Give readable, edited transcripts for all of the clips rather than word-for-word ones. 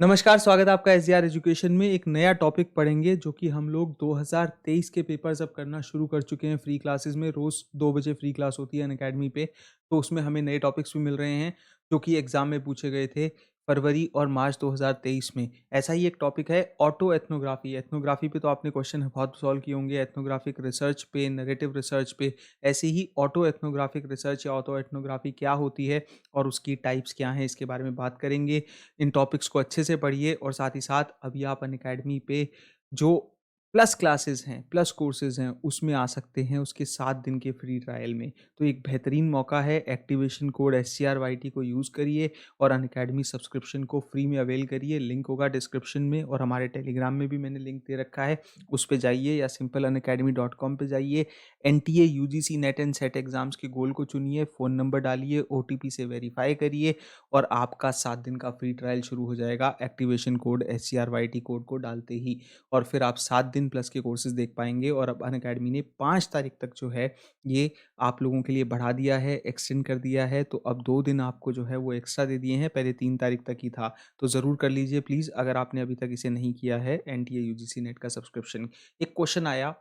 नमस्कार, स्वागत है आपका एसडीआर एजुकेशन में। एक नया टॉपिक पढ़ेंगे जो कि हम लोग 2023 के पेपर्स अब करना शुरू कर चुके हैं फ्री क्लासेस में। रोज़ 2 बजे फ्री क्लास होती है अनअकैडमी पे, तो उसमें हमें नए टॉपिक्स भी मिल रहे हैं जो कि एग्ज़ाम में पूछे गए थे फरवरी और मार्च 2023 में। ऐसा ही एक टॉपिक है ऑटो एथनोग्राफी। एथनोग्राफी पे तो आपने क्वेश्चन बहुत सॉल्व किए होंगे, एथनोग्राफिक रिसर्च पे, नैरेटिव रिसर्च पे। ऐसे ही ऑटो एथनोग्राफिक रिसर्च या ऑटो एथनोग्राफी क्या होती है और उसकी टाइप्स क्या हैं, इसके बारे में बात करेंगे। इन टॉपिक्स को अच्छे से पढ़िए और साथ ही साथ अभी आप अनअकैडमी पे जो प्लस क्लासेस हैं, प्लस कोर्सेज़ हैं, उसमें आ सकते हैं उसके 7 दिन के फ्री ट्रायल में। तो एक बेहतरीन मौका है, एक्टिवेशन कोड SCRYT को यूज़ करिए और अनअकैडमी सब्सक्रिप्शन को फ्री में अवेल करिए। लिंक होगा डिस्क्रिप्शन में और हमारे टेलीग्राम में भी मैंने लिंक दे रखा है, उस पे जाइए या simpleunacademy.com पे जाइए। NTA, UGC, net and set exams के गोल को चुनिए, फ़ोन नंबर डालिए, OTP से वेरीफ़ाई करिए और आपका 7 दिन का फ्री ट्रायल शुरू हो जाएगा एक्टिवेशन कोड SCRYT कोड को डालते ही। और फिर आप 7 दिन प्लस के कोर्सेज़ देख पाएँगे। और अब अनअकैडमी ने 5 तारीख तक जो है ये आप लोगों के लिए बढ़ा दिया है, एक्सटेंड कर दिया है। तो अब 2 दिन आपको जो है वो एक्स्ट्रा दे दिए हैं, पहले 3 तारीख तक ही था। तो ज़रूर कर लीजिए प्लीज़, अगर आपने अभी तक इसे नहीं किया है NTA UGC नेट का सब्सक्रिप्शन। एक क्वेश्चन आया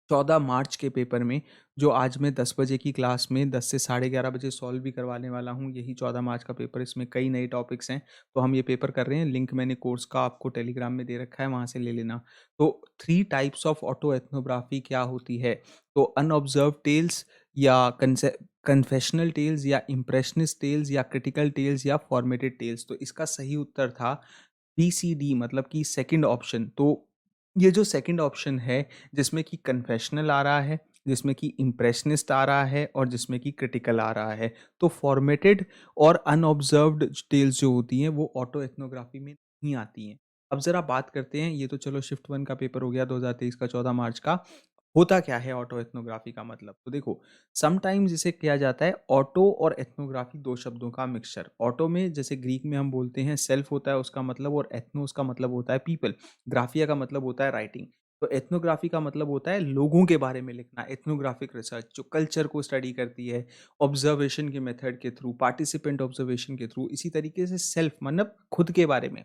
14 मार्च के पेपर में, जो आज मैं 10 बजे की क्लास में 10 से साढ़े 11 बजे सॉल्व भी करवाने वाला हूँ। यही 14 मार्च का पेपर, इसमें कई नए टॉपिक्स हैं, तो हम ये पेपर कर रहे हैं। लिंक मैंने कोर्स का आपको टेलीग्राम में दे रखा है, वहाँ से ले लेना। तो 3 टाइप्स ऑफ ऑटो एथनोग्राफी क्या होती है? तो अनऑब्जर्व्ड टेल्स या कन्फेशनल टेल्स या इम्प्रेशनिस्ट टेल्स या क्रिटिकल टेल्स या फॉर्मेटेड टेल्स। तो इसका सही उत्तर था BCD, मतलब कि सेकंड ऑप्शन। तो ये जो सेकंड ऑप्शन है, जिसमें कि कन्फेशनल आ रहा है, जिसमें कि इम्प्रेशनिस्ट आ रहा है और जिसमें कि क्रिटिकल आ रहा है, तो फॉर्मेटेड और अनऑब्जर्व्ड टेल्स जो होती हैं वो ऑटो एथनोग्राफी में नहीं आती हैं। अब ज़रा बात करते हैं, ये तो चलो शिफ्ट 1 का पेपर हो गया 2023 का 14 मार्च का। होता क्या है ऑटो एथनोग्राफी का मतलब? तो देखो, समटाइम्स इसे किया जाता है ऑटो और एथनोग्राफी, 2 शब्दों का मिक्सचर। ऑटो में जैसे ग्रीक में हम बोलते हैं सेल्फ होता है उसका मतलब, और एथनो उसका मतलब होता है पीपल। ग्राफिया का मतलब होता है राइटिंग। तो एथनोग्राफी का मतलब होता है लोगों के बारे में लिखना। एथनोग्राफिक रिसर्च जो कल्चर को स्टडी करती है ऑब्जर्वेशन के मेथड के थ्रू, पार्टिसिपेंट ऑब्जर्वेशन के थ्रू। इसी तरीके से सेल्फ मतलब खुद के बारे में।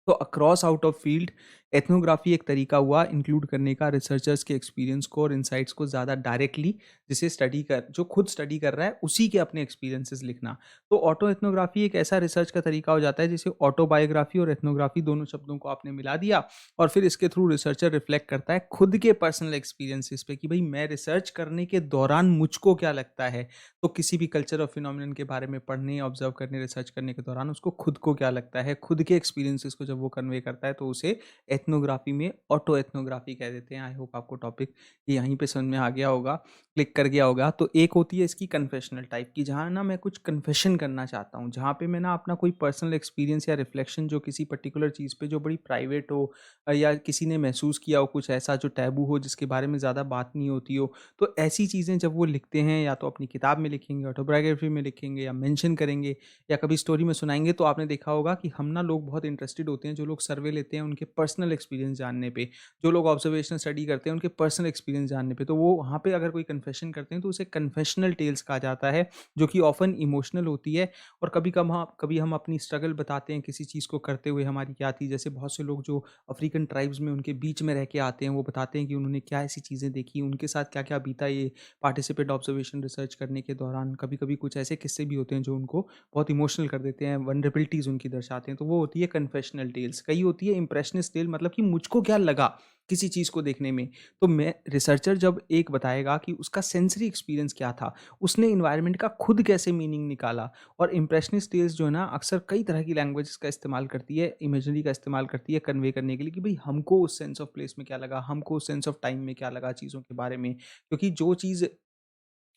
तो across out of field ethnography एक तरीका हुआ इंक्लूड करने का रिसर्चर्स के एक्सपीरियंस को और इनसाइट्स को ज़्यादा डायरेक्टली, जिसे स्टडी कर जो खुद स्टडी कर रहा है उसी के अपने एक्सपीरियंसेस लिखना। तो ऑटो एथनोग्राफी एक ऐसा रिसर्च का तरीका हो जाता है जिसे ऑटोबायोग्राफी और एथनोग्राफी दोनों शब्दों को आपने मिला दिया, और फिर इसके थ्रू रिसर्चर रिफ्लेक्ट करता है खुद के पर्सनल एक्सपीरियंसेस पे कि भाई मैं रिसर्च करने के दौरान मुझको क्या लगता है। तो किसी भी कल्चर और फिनोमिनन के बारे में पढ़ने, ऑब्जर्व करने, रिसर्च करने के दौरान उसको खुद को क्या लगता है, खुद के एक्सपीरियंसेस को जब वो कन्वे करता है, तो उसे एथनोग्राफी में ऑटो एथनोग्राफी कह देते हैं। आई होप आपको टॉपिक यहीं पे समझ में आ गया होगा, क्लिक कर गया होगा। तो एक होती है इसकी कन्फेशनल टाइप की, जहाँ ना मैं कुछ कन्फेशन करना चाहता हूँ, जहाँ पे मैं ना अपना कोई पर्सनल एक्सपीरियंस या रिफ्लेक्शन जो किसी पर्टिकुलर चीज़ पे जो बड़ी प्राइवेट हो, या किसी ने महसूस किया हो कुछ ऐसा जो टैबू हो, जिसके बारे में ज़्यादा बात नहीं होती हो। तो ऐसी चीज़ें जब वो लिखते हैं, या तो अपनी किताब में लिखेंगे, ऑटोबायोग्राफी में लिखेंगे, या मेंशन करेंगे, या कभी स्टोरी में सुनाएंगे, तो आपने देखा होगा कि हम ना लोग बहुत इंटरेस्टेड होते हैं, जो लोग सर्वे लेते हैं उनके पर्सनल एक्सपीरियंस जानने पे, जो लोग ऑब्जर्वेशनल स्टडी करते हैं उनके पर्सनल एक्सपीरियंस जानने पे। तो वो वहाँ पे अगर कोई कन्फेशन करते हैं तो उसे कन्फेशनल टेल्स कहा जाता है, जो कि ऑफन इमोशनल होती है। और कभी हम अपनी स्ट्रगल बताते हैं किसी चीज़ को करते हुए हमारी क्या थी। जैसे बहुत से लोग जो अफ्रीकन ट्राइब्स में उनके बीच में रह के आते हैं, वो बताते हैं कि उन्होंने क्या ऐसी चीज़ें देखी, उनके साथ क्या क्या बीता ये पार्टिसिपेंट ऑब्जर्वेशन रिसर्च करने के दौरान। कभी कभी कुछ ऐसे किस्से भी होते हैं जो उनको बहुत इमोशनल कर देते हैं, वनरेबिलिटीज़ उनकी दर्शाते हैं। तो वो होती है कन्फेशनल टेल्स। कई होती है इम्प्रेशनिस्ट टेल, मतलब कि मुझको क्या लगा किसी चीज़ को देखने में। तो मैं रिसर्चर जब एक बताएगा कि उसका सेंसरी एक्सपीरियंस क्या था, उसने इन्वायरमेंट का खुद कैसे मीनिंग निकाला। और इम्प्रेशनिस्ट टेल्स जो है ना, अक्सर कई तरह की लैंग्वेजेस का इस्तेमाल करती है, इमेजरी का इस्तेमाल करती है कन्वे करने के लिए कि भाई हमको उस सेंस ऑफ प्लेस में क्या लगा, हमको उस सेंस ऑफ टाइम में क्या लगा चीज़ों के बारे में। क्योंकि जो चीज़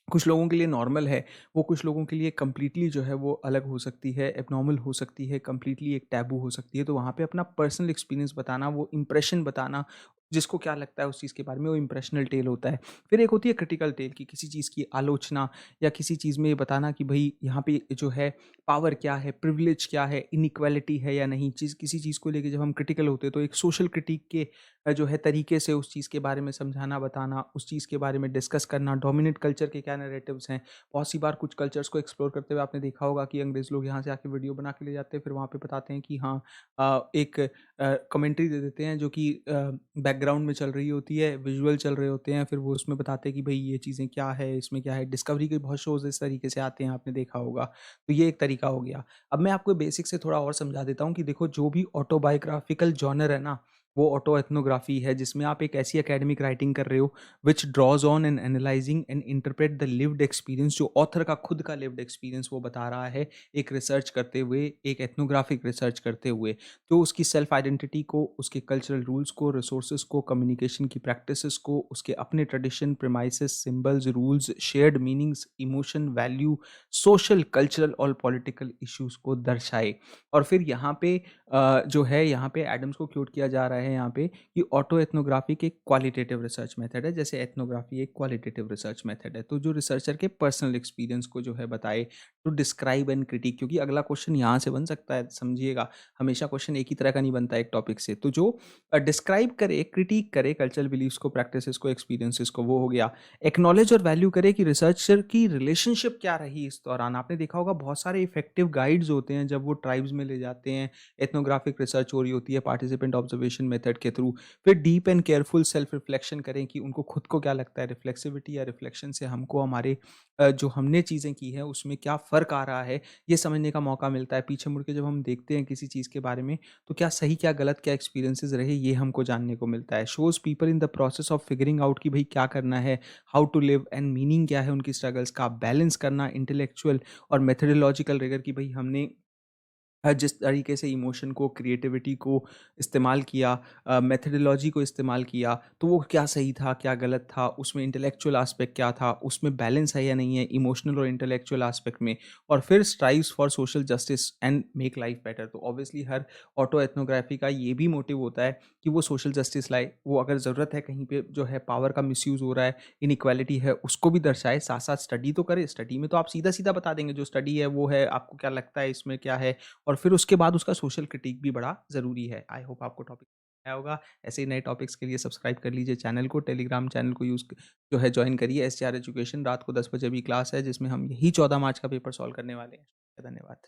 कुछ लोगों के लिए नॉर्मल है, वो कुछ लोगों के लिए कंप्लीटली जो है वो अलग हो सकती है, एब्नॉर्मल हो सकती है, कंप्लीटली एक टैबू हो सकती है। तो वहाँ पे अपना पर्सनल एक्सपीरियंस बताना, वो इंप्रेशन बताना, जिसको क्या लगता है उस चीज़ के बारे में, वो इम्प्रेशनल टेल होता है। फिर एक होती है क्रिटिकल टेल कि किसी चीज़ की आलोचना या किसी चीज़ में ये बताना कि भई यहाँ पे जो है पावर क्या है, प्रिविलेज क्या है, इनइक्वालिटी है या नहीं। किसी चीज़ को लेके जब हम क्रिटिकल होते हैं तो एक सोशल क्रिटिक के जो है तरीके से उस चीज़ के बारे में समझाना, बताना, उस चीज़ के बारे में डिस्कस करना, डोमिनेंट कल्चर के क्या नैरेटिव्स हैं। बहुत सी बार कुछ कल्चर्स को एक्सप्लोर करते हुए आपने देखा होगा कि अंग्रेज़ लोग यहाँ से आके वीडियो बना के ले जाते हैं, फिर वहाँ पे बताते हैं कि हाँ एक कमेंट्री दे देते हैं जो कि बैकग्राउंड में चल रही होती है, विजुअल चल रहे होते हैं, फिर वो उसमें बताते हैं कि भई ये चीज़ें क्या है, इसमें क्या है। डिस्कवरी के बहुत शोज़ इस तरीके से आते हैं, आपने देखा होगा। तो ये एक तरीका हो गया। अब मैं आपको बेसिक से थोड़ा और समझा देता हूँ कि देखो जो भी ऑटोबायोग्राफिकल जॉनर है ना, वो ऑटो एथनोग्राफी है जिसमें आप एक ऐसी एकेडमिक राइटिंग कर रहे हो which drawers on and analysing and interpret the lived experience, जो ऑथर का खुद का लिव्ड एक्सपीरियंस वो बता रहा है, एक रिसर्च करते हुए, एक एथनोग्राफिक रिसर्च करते हुए। तो उसकी सेल्फ आइडेंटिटी को, उसके कल्चरल रूल्स को, रिसोर्सेज को, कम्युनिकेशन की प्रैक्टिसेस को, उसके अपने tradition, premises, symbols, rules, shared meanings, emotion, value, social, cultural और पॉलिटिकल इश्यूज को दर्शाए। और फिर यहाँ पे जो है यहाँ पे एडम्स को क्योट किया जा रहा है यहाँ पे कि ऑटो एथनोग्राफी एक क्वालिटेटिव रिसर्च मेथड है, जैसे एथनोग्राफी एक क्वालिटेटिव रिसर्च मेथड है। तो जो रिसर्चर के पर्सनल एक्सपीरियंस को जो है बताए टू डिस्क्राइब एंड क्रिटिक, क्योंकि अगला क्वेश्चन यहाँ से बन सकता है, समझिएगा। हमेशा क्वेश्चन एक ही तरह का नहीं बनता एक टॉपिक से। तो जो डिस्क्राइब करे, क्रिटिक करे कल्चरल बिलीफ्स को, प्रैक्टिसेस को, एक्सपीरियंसेस को, वो हो गया। एक्नॉलेज और वैल्यू करे कि रिसर्चर की रिलेशनशिप क्या रही इस दौरान। आपने देखा होगा बहुत सारे इफेक्टिव गाइड्स होते हैं जब वो ट्राइब्स में ले जाते हैं, एथनोग्राफिक रिसर्च हो रही होती है पार्टिसिपेंट ऑब्जर्वेशन मेथड के थ्रू। फिर deep and careful self reflection करें कि उनको खुद को क्या लगता है, रिफ्लेक्सिविटी या रिफ्लेक्शन से हमको हमारे जो हमने चीज़ें की हैं उसमें क्या फ़र्क आ रहा है, ये समझने का मौका मिलता है। पीछे मुड़ के जब हम देखते हैं किसी चीज़ के बारे में, तो क्या सही, क्या गलत, क्या एक्सपीरियंसेस रहे, ये हमको जानने को मिलता है। Shows people in the process of figuring out कि भई क्या करना है, how to live and meaning क्या है उनकी स्ट्रगल्स का। बैलेंस करना इंटेलेक्चुअल और मेथोडोलॉजिकल रिगर कि भई हमने जिस तरीके से इमोशन को, क्रिएटिविटी को इस्तेमाल किया, मेथोडोलॉजी को इस्तेमाल किया, तो वो क्या सही था, क्या गलत था, उसमें इंटेलेक्चुअल एस्पेक्ट क्या था, उसमें बैलेंस है या नहीं है इमोशनल और इंटेलेक्चुअल एस्पेक्ट में। और फिर strives for social justice and make life better. तो ऑब्वियसली हर ऑटो एथनोग्राफी का ये भी मोटिव होता है कि वो सोशल जस्टिस लाए, वो अगर ज़रूरत है कहीं पे जो है पावर का मिसयूज़ हो रहा है, इनइक्वालिटी है, उसको भी दर्शाए, साथ-साथ स्टडी तो करे। स्टडी में तो आप सीधा-सीधा बता देंगे जो स्टडी है वो है, आपको क्या लगता है इसमें क्या है, और फिर उसके बाद उसका सोशल क्रिटिक भी बड़ा ज़रूरी है। आई होप आपको टॉपिक आया होगा। ऐसे ही नए टॉपिक्स के लिए सब्सक्राइब कर लीजिए चैनल को, टेलीग्राम चैनल को जो है जॉइन करिए। एसटीआर एजुकेशन रात को 10 बजे अभी क्लास है जिसमें हम यही 14 मार्च का पेपर सॉल्व करने वाले हैं। धन्यवाद।